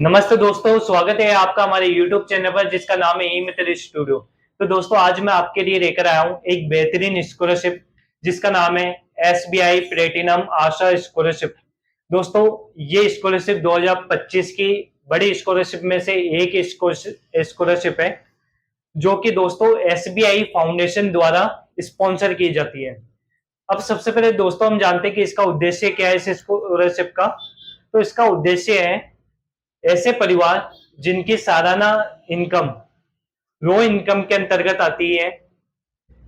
नमस्ते दोस्तों, स्वागत है आपका हमारे YouTube चैनल पर जिसका नाम है ई मित्र स्टूडियो। तो दोस्तों आज मैं आपके लिए लेकर आया हूँ एक बेहतरीन स्कॉलरशिप जिसका नाम है एसबीआई प्लेटिनम आशा स्कॉलरशिप। दोस्तों ये स्कॉलरशिप 2025 की बड़ी स्कॉलरशिप में से एक स्कॉलरशिप है जो कि दोस्तों एसबीआई फाउंडेशन द्वारा स्पॉन्सर की जाती है। अब सबसे पहले दोस्तों हम जानते हैं कि इसका उद्देश्य क्या है इस स्कॉलरशिप का। तो इसका उद्देश्य है ऐसे परिवार जिनकी सालाना इनकम रो इनकम के अंतर्गत आती है,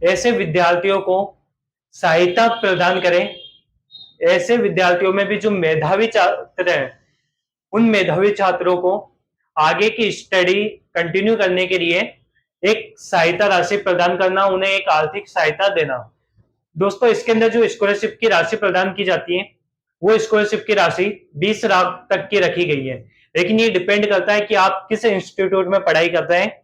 ऐसे विद्यार्थियों को सहायता प्रदान करें। ऐसे विद्यार्थियों में भी जो मेधावी छात्र हैं उन मेधावी छात्रों को आगे की स्टडी कंटिन्यू करने के लिए एक सहायता राशि प्रदान करना, उन्हें एक आर्थिक सहायता देना। दोस्तों इसके अंदर जो स्कॉलरशिप की राशि प्रदान की जाती है वो स्कॉलरशिप की राशि 20 लाख तक की रखी गई है, लेकिन ये डिपेंड करता है कि आप किस इंस्टीट्यूट में पढ़ाई कर रहे हैं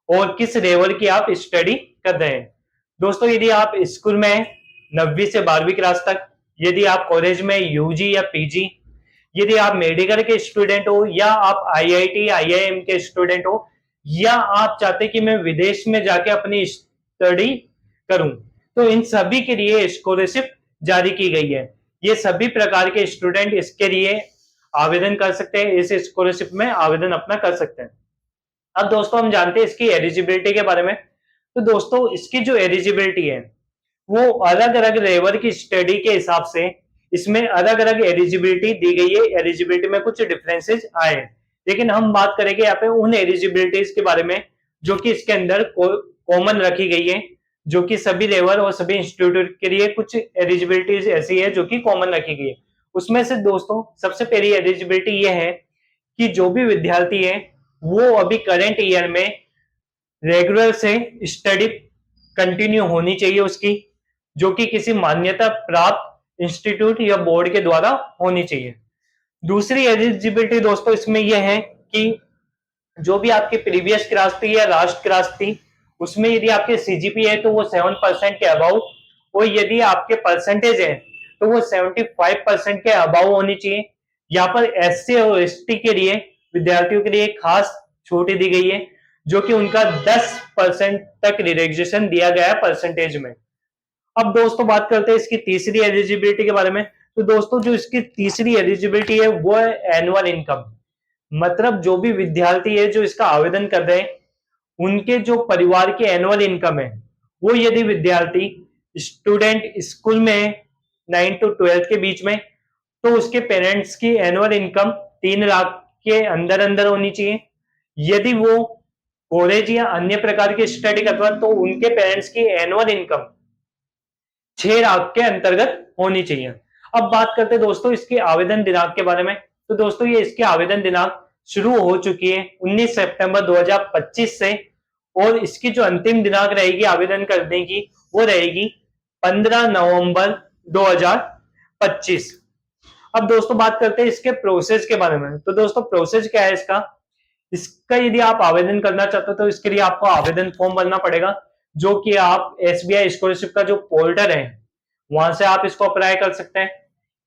और किस लेवल की आप स्टडी कर रहे हैं। दोस्तों यदि आप स्कूल में 9वीं से 12वीं क्लास तक, यदि आप कॉलेज में यूजी या पीजी, यदि आप मेडिकल के स्टूडेंट हो या आप आईआईटी आईआईएम के स्टूडेंट हो, या आप चाहते कि मैं विदेश में जाके अपनी स्टडी करूं, तो इन सभी के लिए स्कॉलरशिप जारी की गई है। ये सभी प्रकार के स्टूडेंट इसके लिए आवेदन कर सकते हैं, इस स्कॉलरशिप में आवेदन अपना कर सकते हैं। अब दोस्तों हम जानते हैं इसकी एलिजिबिलिटी के बारे में। तो दोस्तों इसकी जो एलिजिबिलिटी है वो अलग अलग लेवल की स्टडी के हिसाब से इसमें अलग अलग एलिजिबिलिटी दी गई है। एलिजिबिलिटी में कुछ डिफरेंसेस आए हैं, लेकिन हम बात करेंगे यहाँ पे उन एलिजिबिलिटीज के बारे में जो कि इसके अंदर कॉमन रखी गई है, जो कि सभी लेवल और सभी इंस्टीट्यूट के लिए कुछ एलिजिबिलिटीज ऐसी है जो कि कॉमन रखी गई है। उसमें से दोस्तों सबसे पहली एलिजिबिलिटी ये है कि जो भी विद्यार्थी है वो अभी करंट ईयर में रेगुलर से स्टडी कंटिन्यू होनी चाहिए उसकी, जो कि किसी मान्यता प्राप्त इंस्टीट्यूट या बोर्ड के द्वारा होनी चाहिए। दूसरी एलिजिबिलिटी दोस्तों इसमें यह है कि जो भी आपकी प्रीवियस क्लास थी या लास्ट क्लास थी उसमें यदि आपके सीजीपी है तो वो 7% के अबाउ, और यदि आपके परसेंटेज है तो वो 75% के अबाउ होनी चाहिए। यहाँ पर एससी और एसटी के लिए विद्यार्थियों के लिए खास छूट दी गई है, जो कि उनका 10% तक रिलैक्सेशन दिया गया है परसेंटेज में। अब दोस्तों बात करते हैं इसकी तीसरी एलिजिबिलिटी के बारे में। तो दोस्तों जो इसकी तीसरी एलिजिबिलिटी है वो है एनुअल इनकम। मतलब जो भी विद्यार्थी है जो इसका आवेदन कर रहे हैं उनके जो परिवार की एनुअल इनकम है वो, यदि विद्यार्थी स्टूडेंट स्कूल में 9 to 12 के बीच में, तो उसके पेरेंट्स की एनुअल इनकम 3 लाख के अंदर अंदर होनी चाहिए। यदि वो कॉलेज या अन्य प्रकार की स्टडी करता है तो उनके पेरेंट्स की एनुअल इनकम 6 लाख के अंतर्गत होनी चाहिए। अब बात करते हैं दोस्तों इसके आवेदन दिनांक के बारे में। तो दोस्तों ये इसके आवेदन दिनांक शुरू हो चुकी है 19 सितंबर 2025 से, और इसकी जो अंतिम दिनांक रहेगी आवेदन करने की वो रहेगी 15 नवंबर 2025। अब दोस्तों बात करते हैं इसके प्रोसेस के बारे में। तो दोस्तों प्रोसेस क्या है इसका, इसका यदि आप आवेदन करना चाहते हो तो इसके लिए आपको आवेदन फॉर्म भरना पड़ेगा, जो कि आप एसबीआई स्कॉलरशिप का जो पोर्टल है वहां से आप इसको अप्लाई कर सकते हैं।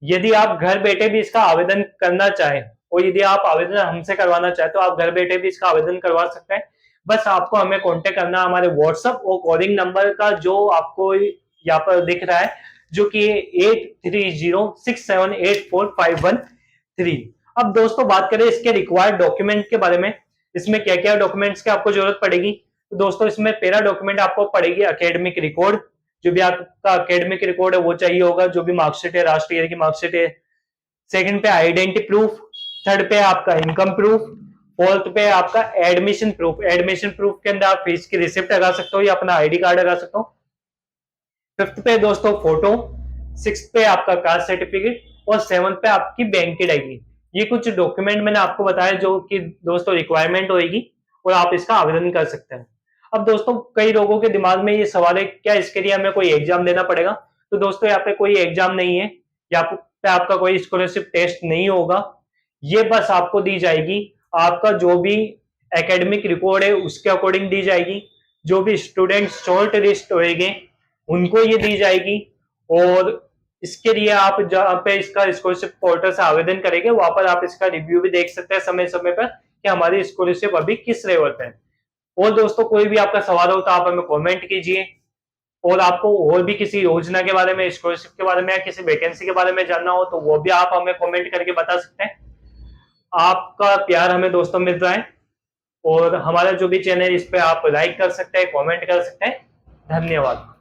यदि आप घर बैठे भी इसका आवेदन करना चाहें और यदि आप आवेदन हमसे करवाना चाहें तो आप घर बैठे भी इसका आवेदन करवा सकते हैं। बस आपको हमें कांटेक्ट करना हमारे व्हाट्सएप और कॉलिंग नंबर का जो आपको यहाँ पर दिख रहा है, जो कि 8306784513। अब दोस्तों बात करें इसके रिक्वायर्ड डॉक्यूमेंट के बारे में, इसमें क्या क्या डॉक्यूमेंट्स की आपको जरूरत पड़ेगी। तो दोस्तों इसमें पहला डॉक्यूमेंट आपको पड़ेगी एकेडमिक रिकॉर्ड। जो भी आपका एकेडमिक रिकॉर्ड है वो चाहिए होगा, जो भी मार्कशीट है, लास्ट ईयर की मार्कशीट है। सेकंड पे आइडेंटिटी प्रूफ, थर्ड पे आपका इनकम प्रूफ, फोर्थ पे आपका एडमिशन प्रूफ। एडमिशन प्रूफ के अंदर आप फीस की रिसिप्ट लगा सकते हो या अपना आईडी कार्ड लगा सकते हो। फिफ्थ पे दोस्तों फोटो, सिक्स पे आपका कास्ट सर्टिफिकेट, और सेवंथ पे आपकी बैंक की डायरी। ये कुछ डॉक्यूमेंट मैंने आपको बताया जो कि दोस्तों रिक्वायरमेंट होगी और आप इसका आवेदन कर सकते हैं। अब दोस्तों कई लोगों के दिमाग में ये सवाल है क्या इसके लिए हमें कोई एग्जाम देना पड़ेगा। तो दोस्तों यहाँ पे कोई एग्जाम नहीं है, यहाँ पे आपका कोई स्कॉलरशिप टेस्ट नहीं होगा। ये बस आपको दी जाएगी आपका जो भी एकेडमिक रिकॉर्ड है उसके अकॉर्डिंग दी जाएगी। जो भी स्टूडेंट शॉर्ट लिस्ट होएंगे उनको ये दी जाएगी, और इसके लिए आप जहाँ पे इसका स्कॉलरशिप पोर्टल से आवेदन करेंगे वहां पर आप इसका रिव्यू भी देख सकते हैं समय समय पर कि हमारी स्कॉलरशिप अभी किस लेवल पे है। और दोस्तों कोई भी आपका सवाल हो तो आप हमें कमेंट कीजिए। और आपको और भी किसी योजना के बारे में, स्कॉलरशिप के बारे में या किसी वैकेंसी के बारे में जानना हो तो वो भी आप हमें कमेंट करके बता सकते हैं। आपका प्यार हमें दोस्तों मिल रहा है। और हमारा जो भी चैनल इस पे आप लाइक कर सकते हैं, कमेंट कर सकते हैं। धन्यवाद।